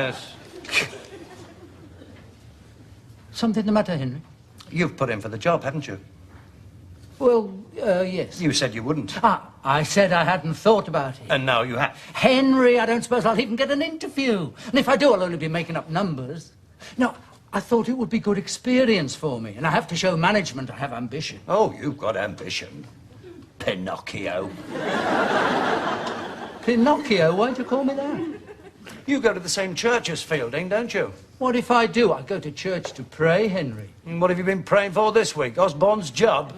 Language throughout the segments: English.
Yes. Something the matter, Henry? You've put in for the job, haven't you? Well, yes. You said you wouldn't. I said I hadn't thought about it. And now you have. Henry, I don't suppose I'll even get an interview. And if I do, I'll only be making up numbers. No, I thought it would be good experience for me, and I have to show management I have ambition. Oh, you've got ambition. Pinocchio. Pinocchio? Why'd you call me that? You go to the same church as Fielding, don't you? What if I do? I go to church to pray, Henry. And what have you been praying for this week? Osborne's job?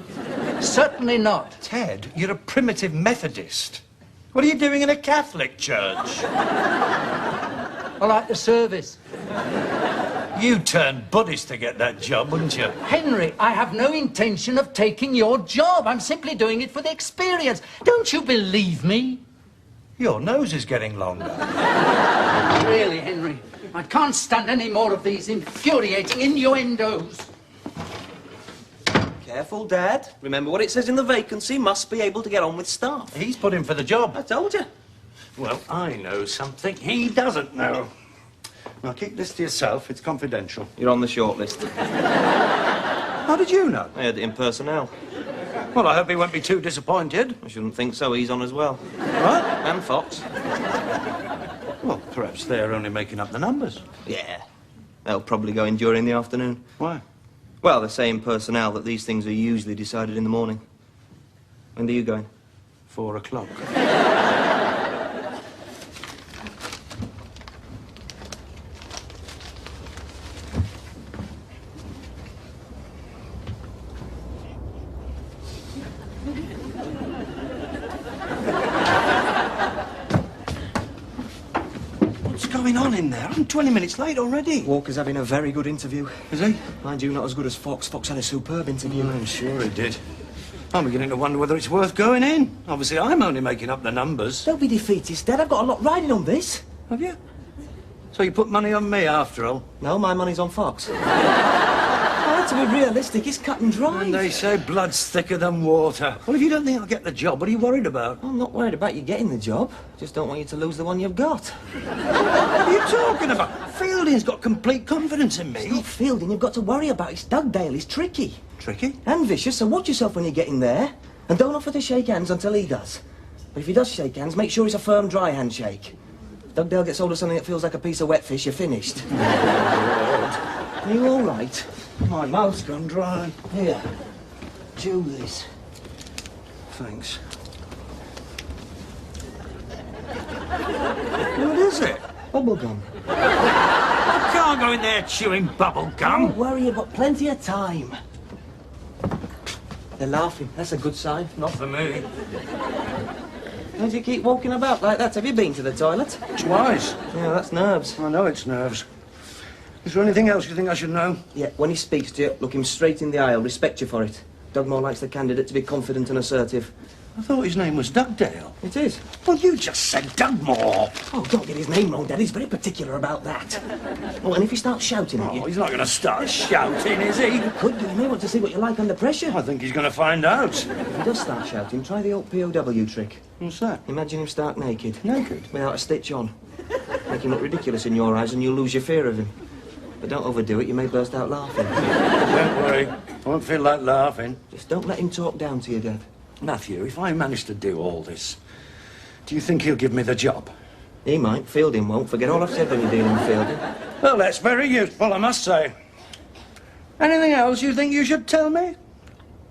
Certainly not. Ted, you're a primitive Methodist. What are you doing in a Catholic church? I like the service. You'd turn Buddhist to get that job, wouldn't you? Henry, I have no intention of taking your job. I'm simply doing it for the experience. Don't you believe me? Your nose is getting longer. Really, Henry, I can't stand any more of these infuriating innuendos. Careful, Dad. Remember what it says in the vacancy. Must be able to get on with staff. He's put in for the job. I told you. Well, I know something he doesn't know. Now, keep this to yourself. It's confidential. You're on the shortlist. How did you know? I heard it in personnel. Well, I hope he won't be too disappointed. I shouldn't think so. He's on as well. What? And Fox. Well, perhaps they're only making up the numbers. Yeah. They'll probably go in during the afternoon. Why? Well, they say in personnel that these things are usually decided in the morning. When are you going? 4 o'clock. What's going on in there? I'm 20 minutes late already. Walker's having a very good interview. Is he? Mind you, not as good as Fox. Fox had a superb interview. I'm sure he did. I'm beginning to wonder whether it's worth going in. Obviously, I'm only making up the numbers. Don't be defeatist, Dad. I've got a lot riding on this. Have you? So you put money on me, after all? No, my money's on Fox. I had to be realistic. It's cut and dry. And they say blood's thicker than water. Well, if you don't think I'll get the job, what are you worried about? I'm not worried about you getting the job. Just don't want you to lose the one you've got. What are you talking about? Fielding's got complete confidence in me. It's not Fielding you've got to worry about. It's Dugdale. He's tricky. Tricky? And vicious, so watch yourself when you get in there. And don't offer to shake hands until he does. But if he does shake hands, make sure it's a firm, dry handshake. If Dugdale gets hold of something that feels like a piece of wet fish, you're finished. Are you all right? My mouth's gone dry. Here. Chew this. Thanks. What is it? Bubble gum. I can't go in there chewing bubble gum. Don't worry, you've got plenty of time. They're laughing. That's a good sign. Not for me. Don't you keep walking about like that? Have you been to the toilet? Twice. Yeah, that's nerves. I know it's nerves. Is there anything else you think I should know? Yeah, when he speaks to you, look him straight in the eye. I'll respect you for it. Dugmore likes the candidate to be confident and assertive. I thought his name was Dugdale. It is. Well, you just said Dugmore. Oh, don't get his name wrong, Dad. He's very particular about that. Oh, and if he starts shouting at you... Oh, he's not going to start shouting, is he? He could do. He may want to see what you're like under pressure. I think he's going to find out. If he does start shouting, try the old POW trick. What's that? Imagine him stark naked. Naked? Without a stitch on. Make him look ridiculous in your eyes and you'll lose your fear of him. But don't overdo it, you may burst out laughing. Don't worry. I won't feel like laughing. Just don't let him talk down to you, Dad. Matthew, if I manage to do all this, do you think he'll give me the job? He might. Fielding won't. Forget all I've said when you're dealing with Fielding. Well, that's very useful, I must say. Anything else you think you should tell me?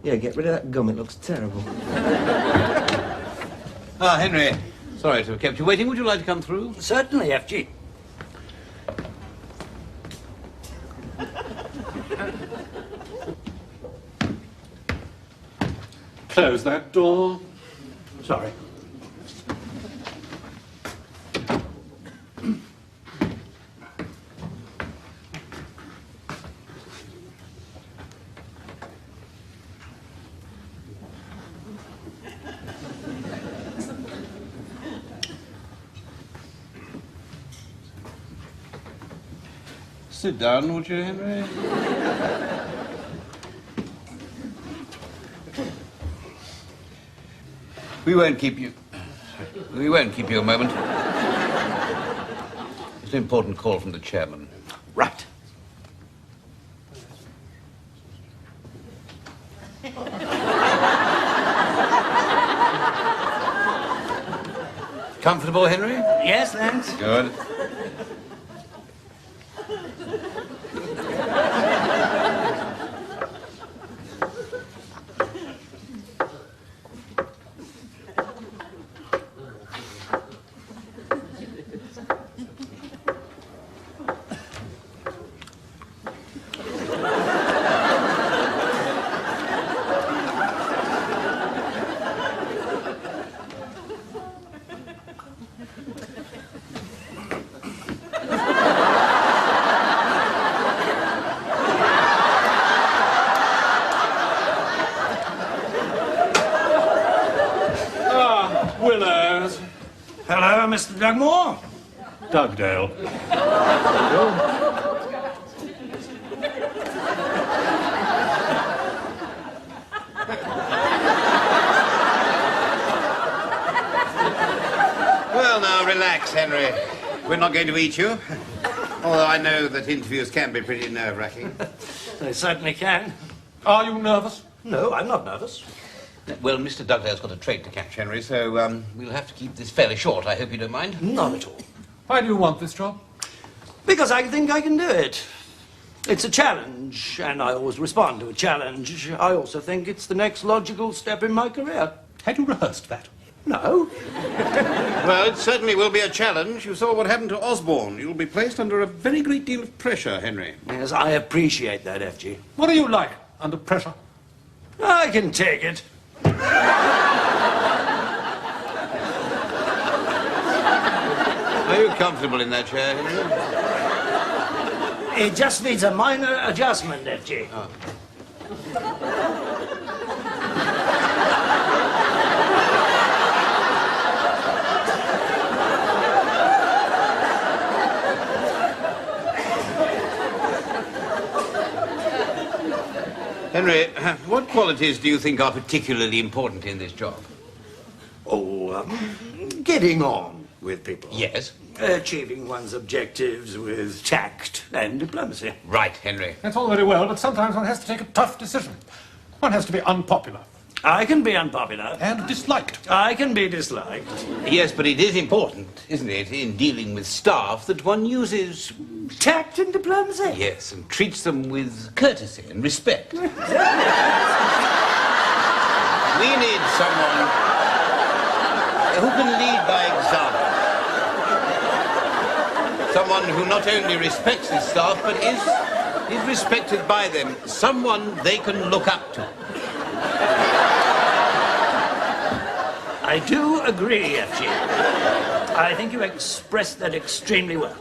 Yeah, get rid of that gum. It looks terrible. Ah, Henry. Sorry to have kept you waiting. Would you like to come through? Certainly, FG. Close that door. Sorry. Sit down, would you, Henry? We won't keep you a moment. It's an important call from the chairman. Right. Comfortable, Henry? Yes, thanks. Good. Willows. Hello, Mr. Dugmore. Dugdale. Well, now, relax, Henry. We're not going to eat you. Although I know that interviews can be pretty nerve-wracking. They certainly can. Are you nervous? No, I'm not nervous. Well, Mr. Dugdale's got a train to catch, Henry, so we'll have to keep this fairly short. I hope you don't mind. Not at all. Why do you want this job? Because I think I can do it. It's a challenge, and I always respond to a challenge. I also think it's the next logical step in my career. Had you rehearsed that? No. Well, it certainly will be a challenge. You saw what happened to Osborne. You'll be placed under a very great deal of pressure, Henry. Yes, I appreciate that, FG. What are you like under pressure? I can take it. Are you comfortable in that chair, Henry? It just needs a minor adjustment, FG. Oh. Henry, what qualities do you think are particularly important in this job? Oh, getting on with people. Yes. Achieving one's objectives with tact and diplomacy. Right, Henry. That's all very well, but sometimes one has to take a tough decision. One has to be unpopular. I can be unpopular. And disliked. I can be disliked. Yes, but it is important, isn't it, in dealing with staff that one uses, Tact and diplomacy. yes, and treats them with courtesy and respect. We need someone who can lead by example. Someone who not only respects his staff, but is respected by them. Someone they can look up to. I do agree, FG. I think you expressed that extremely well.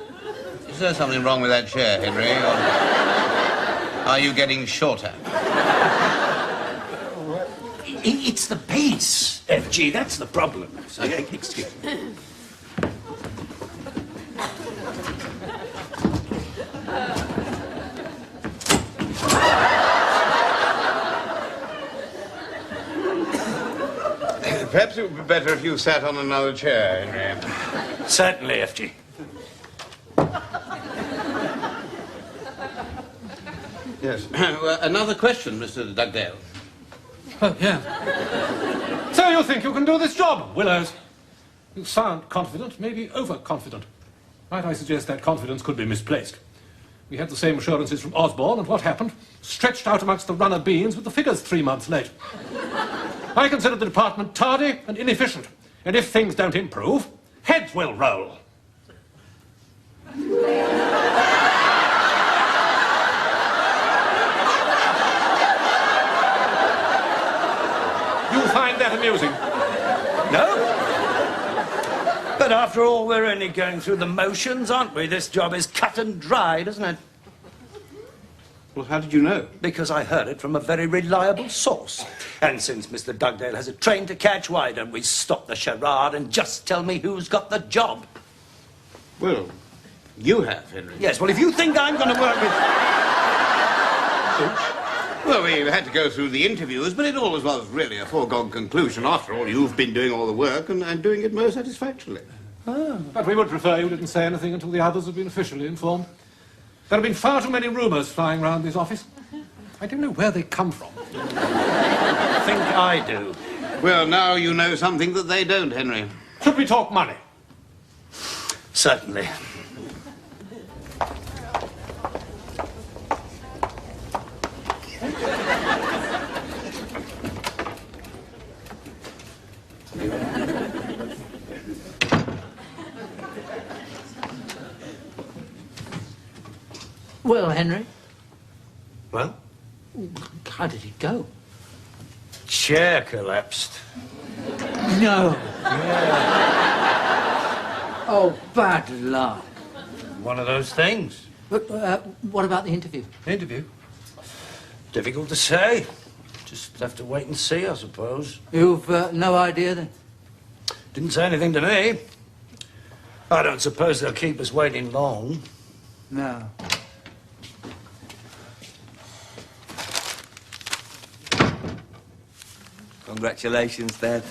Is there something wrong with that chair, Henry? Or are you getting shorter? It's the pace, FG. That's the problem. So, excuse me. Perhaps it would be better if you sat on another chair, Henry. Certainly, FG. Yes. Well, another question, Mr. Dugdale. Oh, yeah. So you think you can do this job, Willows? You sound confident, maybe overconfident. Might I suggest that confidence could be misplaced? We had the same assurances from Osborne, and what happened? Stretched out amongst the runner beans with the figures 3 months late. I consider the department tardy and inefficient, and if things don't improve, heads will roll. You find that amusing? No? But after all, we're only going through the motions, aren't we? This job is cut and dried, isn't it? Well, how did you know? Because I heard it from a very reliable source. And since Mr. Dugdale has a train to catch, why don't we stop the charade and just tell me who's got the job? Well, you have, Henry. Yes, well, if you think I'm going to work with... Well, we had to go through the interviews, but it always was really a foregone conclusion. After all, you've been doing all the work and doing it most satisfactorily. But we would prefer you didn't say anything until the others have been officially informed. There have been far too many rumours flying around this office. I don't know where they come from. I think I do. Well, now you know something that they don't, Henry. Should we talk money? Certainly. Well, Henry, Well, how did it go? chair collapsed. No. Oh, bad luck. One of those things. But, what about the interview? Interview? Difficult to say. Just have to wait and see, I suppose. You've no idea then? Didn't say anything to me. I don't suppose they'll keep us waiting long. No. Congratulations, Dad.